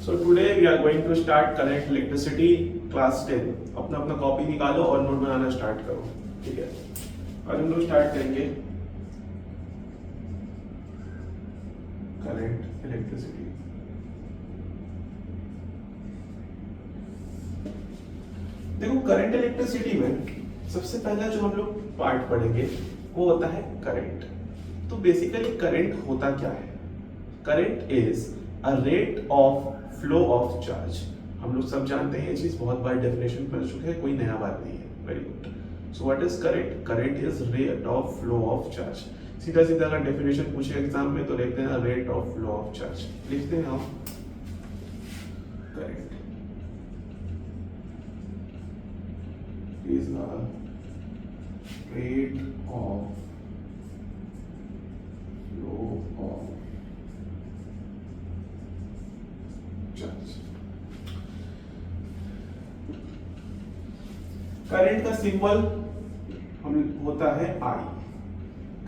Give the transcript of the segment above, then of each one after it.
So today we are going to start current electricity class 10. अपना अपना copy निकालो और नोट बनाना स्टार्ट करो, ठीक है। आज हम लोग स्टार्ट करेंगे करंट इलेक्ट्रिसिटी। देखो करंट इलेक्ट्रिसिटी में सबसे पहला जो हम लोग पार्ट पढ़ेंगे वो होता है करंट। तो बेसिकली करंट होता क्या है? Current is a rate of flow of charge. हम लोग सब जानते हैं ये चीज, बहुत बार डेफिनेशन पढ़ चुके हैं, कोई नया बात नहीं है। Very good. So what is current? Current is rate of flow of charge. सीधा सीधा अगर डेफिनेशन पूछे एग्जाम में तो लिखते हैं rate of flow of charge. लिखते हैं हम current is the rate of flow of charge। Current का सिंबल हम होता है I।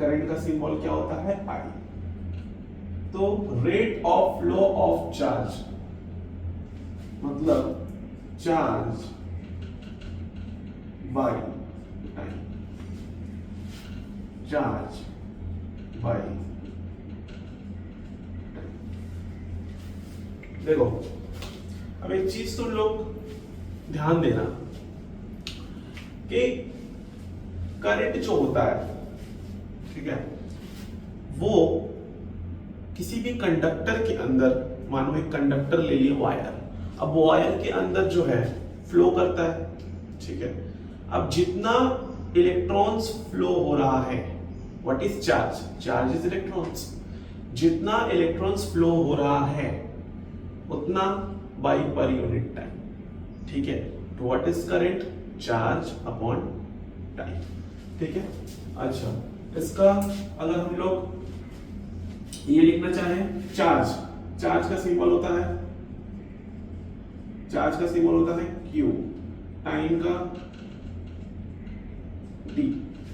करंट का सिंबल क्या होता है? I। तो rate of flow of charge मतलब charge by time, charge by time। देखो अब एक चीज तुम लोग ध्यान देना कि करंट जो होता है, ठीक है, वो किसी भी कंडक्टर के अंदर, मानो एक कंडक्टर ले लिए वायर, अब वायर के अंदर जो है फ्लो करता है, ठीक है। अब जितना इलेक्ट्रॉन्स फ्लो हो रहा है, what is charge? Charge is electrons. जितना इलेक्ट्रॉन्स फ्लो हो रहा है उतना बाई पर यूनिट टाइम, ठीक है। तो what is current? Charge upon time, ठीक है। अच्छा, इसका अगर हम लोग ये लिखना चाहें, चार्ज, चार्ज का सिंबल होता है, चार्ज का सिंबल होता है Q, टाइम का T।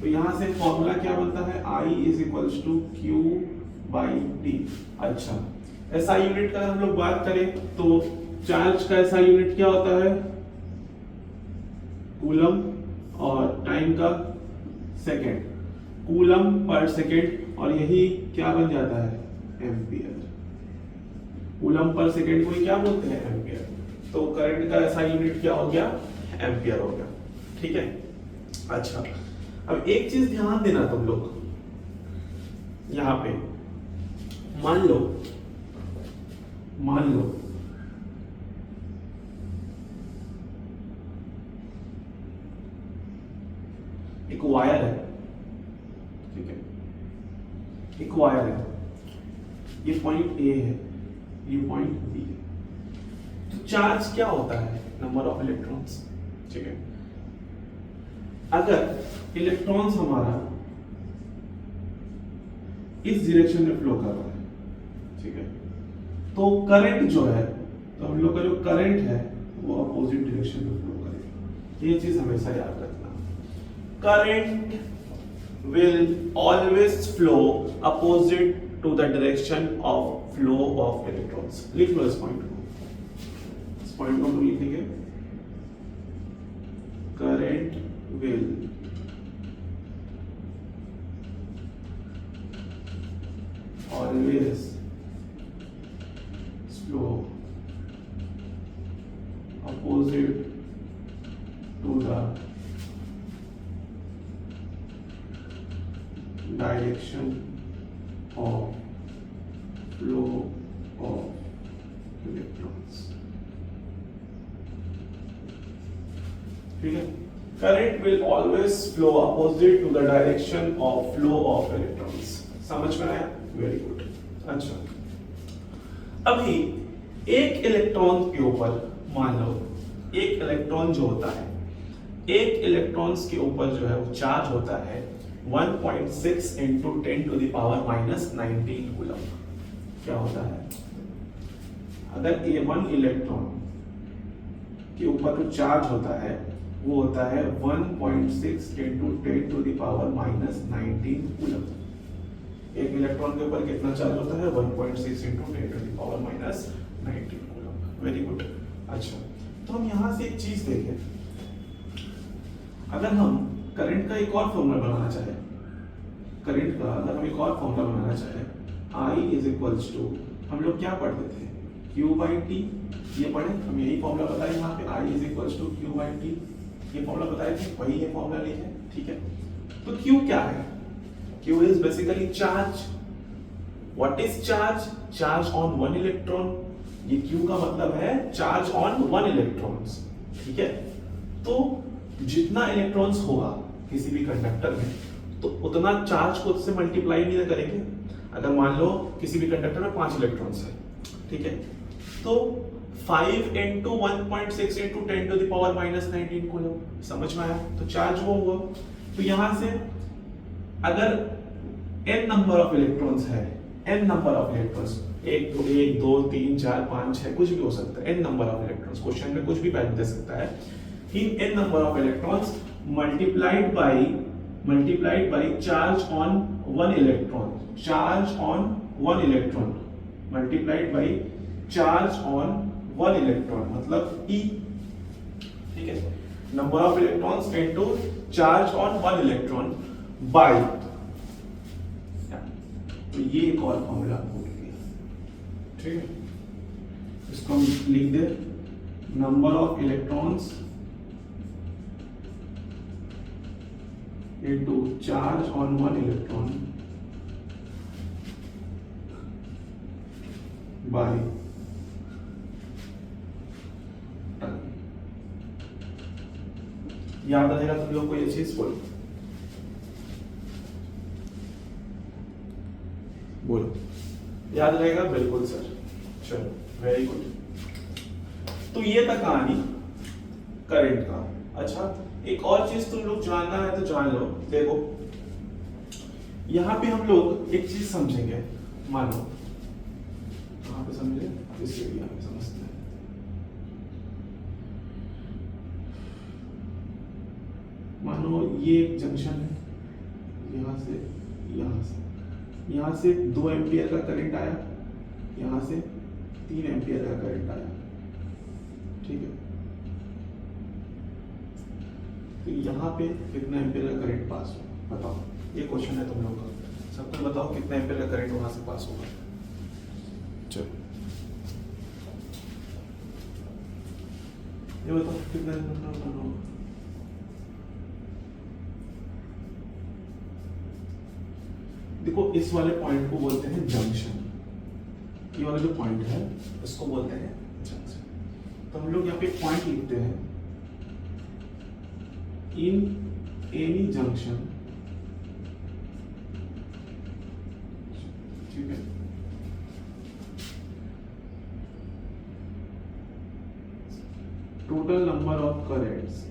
तो यहां से फॉर्मूला क्या बनता है? I is equals to Q by T। अच्छा, SI यूनिट का हम लोग बात करें तो चार्ज का SI यूनिट क्या होता है? कूलम, और टाइम का सेकेंड, कूलम पर सेकेंड, और यही क्या बन जाता है? एम्पियर। कूलम पर सेकेंड को क्या बोलते हैं? एम्पियर। तो करंट का SI यूनिट क्या हो गया? एम्पियर हो गया, ठीक है। अच्छा, अब एक चीज ध्यान देना तुम लोग, यहां पे मान लो एक वायर है, ठीक है, एक वायर है, ये पॉइंट A है, ये पॉइंट B है। तो चार्ज क्या होता है? नंबर ऑफ इलेक्ट्रॉन्स, ठीक है। अगर इलेक्ट्रॉन्स हमारा इस डायरेक्शन में फ्लो कर रहा है, ठीक है, तो करंट जो है, तो हम लोग का जो करंट है वो अपोजिट डायरेक्शन में फ्लो करेगा। ये चीज हमेशा याद रखना। Current will always flow opposite to the direction of flow of electrons. लिख लो इस पॉइंट को, इस पॉइंट को हम लिखेंगे current will always flow opposite to the direction of flow of electrons, ठीक है। Current will always flow opposite to the direction of flow of electrons। समझ में आया? Very good. अच्छा, अभी एक इलेक्ट्रॉन के ऊपर, मान लो एक इलेक्ट्रॉन जो होता है, एक इलेक्ट्रॉन्स के ऊपर जो है वो चार्ज होता है 1.6 into 10 to the power minus 19 coulomb. क्या होता है? अगर A1 इलेक्ट्रॉन के ऊपर जो चार्ज होता है वो होता है 1.6 into 10 to the power minus 19 coulomb. एक इलेक्ट्रॉन के ऊपर कितना चार्ज होता है? 1.6 into 10 to the power minus 19 coulomb. Very good. अच्छा, तो हम यहाँ से एक चीज देखें, अगर हम करंट का एक और फॉर्मूला बनाना चाहे, करंट का अगर हम एक और फॉर्मूला बनाना चाहे, I इज इक्वल्स टू, हम लोग क्या पढ़ते थे, Q बाई टी, ये पढ़े, हम यही फॉर्मूला बताए यहाँ पे, I is equals to Q by T, ये फॉर्मूला बताए थे, वही ये फॉर्मूला लिखे, ठीक है। तो Q क्या है, Q is basically charge. What is charge, charge on one electron, ये Q का मतलब है चार्ज ऑन वन इलेक्ट्रॉन्स, ठीक है। तो जितना इलेक्ट्रॉन्स होगा किसी भी कंडक्टर में, तो उतना चार्ज को उससे मल्टीप्लाई नहीं करेंगे। अगर मान लो किसी भी कंडक्टर में 5 इलेक्ट्रॉन्स है, ठीक है, तो 5 into 1.6 into 10 to the power minus 19 coulomb, समझ में आया, तो चार्ज वो हुआ। तो यहां से अगर n नंबर ऑफ इलेक्ट्रॉन्स है, n नंबर ऑफ इलेक्ट्रॉन्स, 1 2 3 4 5 6 कुछ भी हो सकता है, n number of electrons, question में कुछ भी वैल्यू दे सकता है, इन n number of electrons multiplied by charge on one electron, charge on one electron multiplied by charge on one electron मतलब E, ठीक है, number of electrons into charge on one electron by, तो ये एक और formula भूल गया, ठीक है, इसको हम लिख दे, number of electrons into charge on one electron by ton। याद आ जाएगा तुम लोग को ये चीज, बोलो याद रहेगा, बिल्कुल सर, चलो वेरी गुड। तो ये था कहानी करंट का। अच्छा, एक और चीज तुम लोग जानना है तो जान लो, देखो यहां पे हम लोग एक चीज समझेंगे, मानो कहां पे समझे, इस एरिया में समझते हैं। मानो ये एक जंक्शन है, यहां से 2 एम्पियर का करंट आया, यहां से 3 एम्पियर का करंट आया, ठीक है, तो यहाँ पे कितना एम्पियर का करंट पास होगा, बताओ, ये क्वेश्चन है तुम लोग का, सबको बताओ कितना एम्पियर का करंट वहां से पास होगा। चलो ये बताओ कितना होगा, देखो इस वाले पॉइंट को बोलते हैं जंक्शन, ये वाला जो पॉइंट है इसको बोलते हैं जंक्शन। तो हम लोग यहाँ पे पॉइंट लिखते हैं, in any junction, ठीक है, total number of currents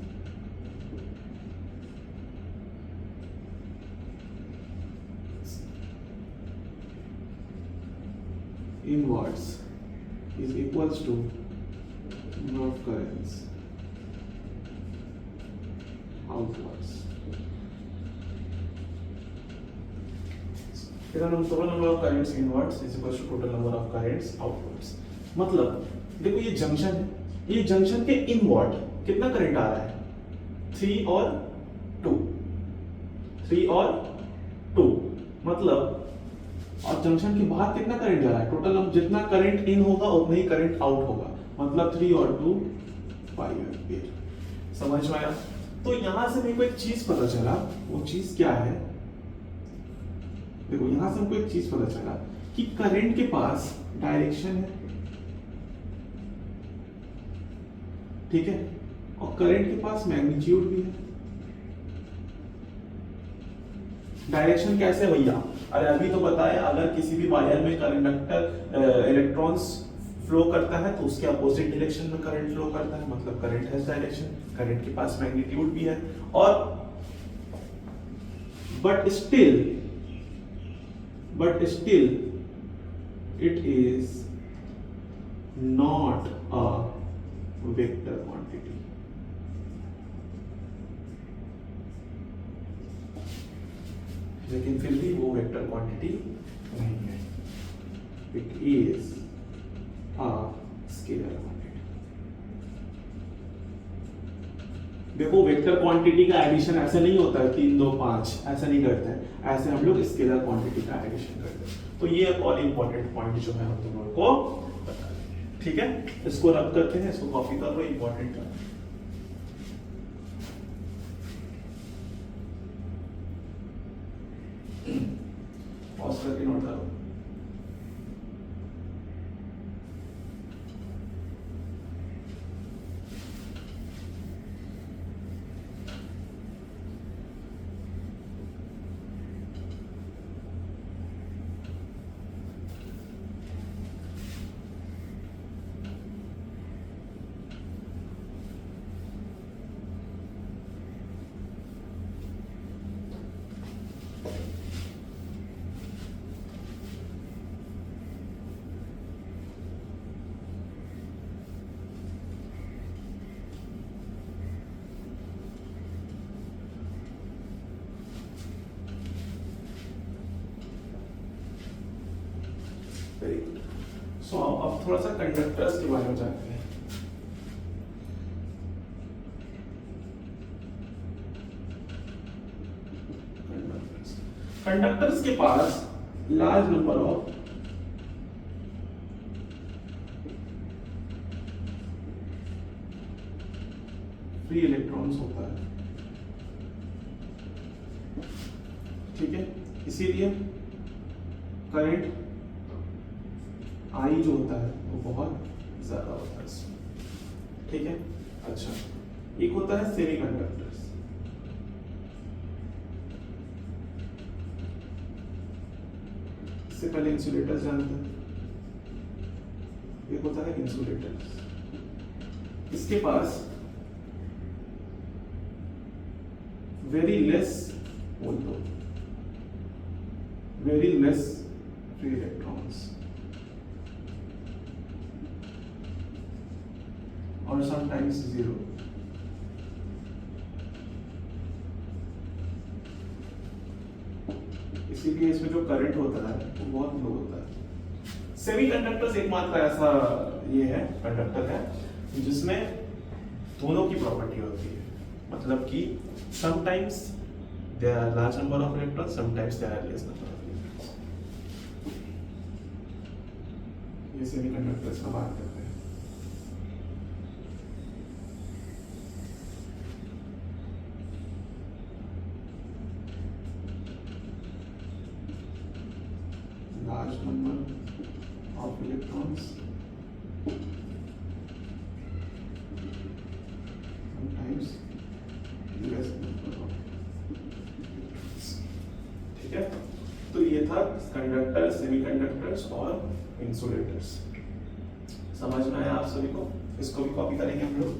inwards is equals to number of currents outwards. Total number of currents inwards is equals to total number of currents outwards। मतलब देखो ये जंक्शन है, ये जंक्शन के इनवर्ड कितना current आ रहा है, 3 और 2, 3 और 2, मतलब और जंक्शन के बाहर कितना करंट जा रहा है, टोटल जितना करंट इन होगा उतना ही करंट आउट होगा, मतलब 3 और 2 5 एम्पीयर। समझ में आया। तो यहां से मेरे को एक चीज पता चला, वो चीज क्या है, देखो यहां से हमको एक चीज पता चला कि करंट के पास डायरेक्शन है, ठीक है, और करंट के पास मैग्नीट्यूड भी है। डायरेक्शन कैसे भैया, अरे अभी तो बताया, अगर किसी भी वायर में कंडक्टर इलेक्ट्रॉन्स फ्लो करता है तो उसके अपोजिट डायरेक्शन में करंट फ्लो करता है, मतलब करंट हैज डायरेक्शन, करंट के पास मैग्नीट्यूड भी है, और but still it is not a vector quantity. लेकिन फिर भी वो वेक्टर क्वांटिटी नहीं है, it is a scalar quantity। देखो वेक्टर क्वांटिटी का एडिशन ऐसे नहीं होता है 3 2 5, ऐसा नहीं करते हैं, ऐसे हम लोग स्केलर क्वांटिटी का एडिशन करते हैं। तो ये और इंपॉर्टेंट पॉइंट जो है हम तुम लोगों को बता देंगे, ठीक है। इसको रब करते हैं, इसको कॉपी कर लो, इंपॉर्टेंट है। पॉज करके नोट करो। Very good. सो अब थोड़ा सा कंडक्टर्स के बारे में जानते हैं। कंडक्टर्स के पास large number of free electrons होता है, ठीक है। इसीलिए करंट आई जो होता है वो बहुत ज्यादा होता है इसमें, ठीक है। अच्छा, एक होता है सेमीकंडक्टर्स। इससे पहले इंसुलेटर्स जानते हैं। एक होता है इंसुलेटर्स, इसके पास वेरी लेस बोल दो, वेरी लेस फ्री इलेक्ट्रॉन्स और समटाइम्स जीरो। इसीलिए इसमें जो करंट होता है वो बहुत लो होता है। सेमीकंडक्टर्स एकमात्र ऐसा ये है कंडक्टर है जिसमें दोनों की प्रॉपर्टी होती है, मतलब कि sometimes there are large number of electrons, sometimes there are less number of electrons. ये सेमीकंडक्टर्स का बात करते हैं। Large number of electrons, sometimes less number of electrons, ठीक है। तो ये था कंडक्टर, सेमीकंडक्टर्स और इंसुलेटर्स। समझ में आया आप सभी को? इसको भी कॉपी करेंगे हम लोग।